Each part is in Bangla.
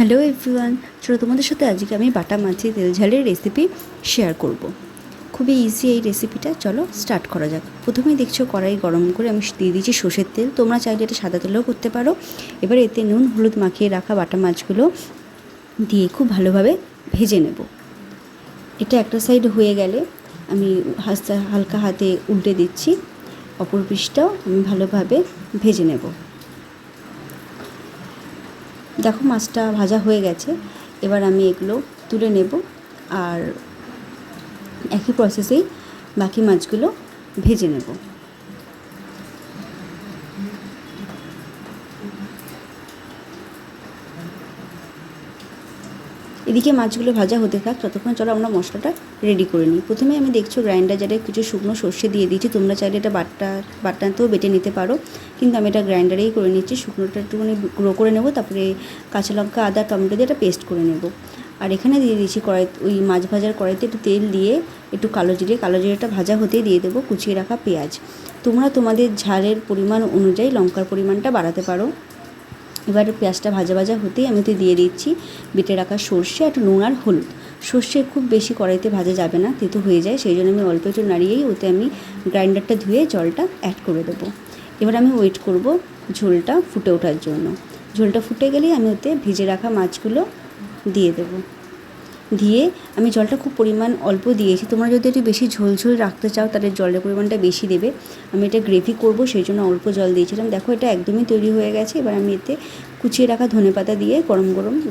হ্যালো এভরিওয়ান, চলো তোমাদের সাথে আজকে আমি বাটা মাছের তেল ঝালের রেসিপি শেয়ার করব। খুবই ইজি এই রেসিপিটা, চলো স্টার্ট করা যাক। প্রথমেই দেখছো কড়াই গরম করে আমি দিয়ে দিয়েছি সর্ষের তেল, তোমরা চাইলে এটা সাদা তেলেও করতে পারো। এবার এতে নুন হলুদ মাখিয়ে রাখা বাটা মাছগুলো দিয়ে খুব ভালোভাবে ভেজে নেব। এটা একটা সাইড হয়ে গেলে আমি হালকা হাতে উল্টে দিচ্ছি, অপর পিঠটাও আমি ভালোভাবে ভেজে নেব। দেখো মাছটা ভাজা হয়ে গেছে, এবার আমি এগুলো তুলে নেব আর একই প্রসেসেই বাকি মাছগুলো ভেজে নেব। এদিকে মাছগুলো ভাজা হতে থাক, ততক্ষণ চলো আমরা মশলাটা রেডি করে নিই। প্রথমে আমি দেখছো গ্রাইন্ডার জারে কিছু শুকনো সর্ষে দিয়ে দিয়েছি, তোমরা চাইলে এটা বাটনাতেও বেটে নিতে পারো, কিন্তু আমি এটা গ্রাইন্ডারেই করে নিচ্ছি। শুকনোটা একটুখানি গুঁড়ো করে নেব, তারপরে কাঁচা লঙ্কা আদা টমেটো দিয়ে এটা পেস্ট করে নেব। আর এখানে দিয়ে দিয়েছি ওই মাছ ভাজার কড়াইতে একটু তেল দিয়ে একটু কালো জিরেটা ভাজা হতেই দিয়ে দেবো কুচিয়ে রাখা পেঁয়াজ। তোমরা তোমাদের ঝালের পরিমাণ অনুযায়ী লঙ্কার পরিমাণটা বাড়াতে পারো। এবার পেঁয়াজটা ভাজা হতেই আমি ওতে দিয়ে দিচ্ছি বেটে রাখা সর্ষে, একটু নুন আর হলুদ। সর্ষে খুব বেশি কড়াইতে ভাজা যাবে না, তেতো হয়ে যায়, সেই জন্য আমি অল্প একটু নাড়িয়েই ওতে আমি গ্রাইন্ডারটা ধুয়ে জলটা অ্যাড করে দেবো। এবার আমি ওয়েট করব ঝোলটা ফুটে ওঠার জন্য। ঝোলটা ফুটে গেলেই আমি ওতে ভেজে রাখা মাছগুলো দিয়ে দেবো। দিয়ে আমি জলটা খুব পরিমাণ অল্প দিয়েছি, তোমরা যদি একটু বেশি ঝোল রাখতে চাও তাহলে জলের পরিমাণটা বেশি দেবে। আমি এটা গ্রেভি করব, সেই জন্য অল্প জল দিয়েছিলাম। দেখো এটা একদমই তৈরি হয়ে গেছে। এবার আমি এতে কুচিয়ে রাখা ধনেপাতা দিয়ে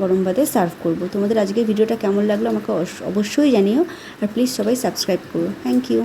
গরম ভাতে সার্ভ করব। তোমাদের আজকের ভিডিওটা কেমন লাগলো আমাকে অবশ্যই জানিও, আর প্লিজ সবাই সাবস্ক্রাইব করো। Thank you.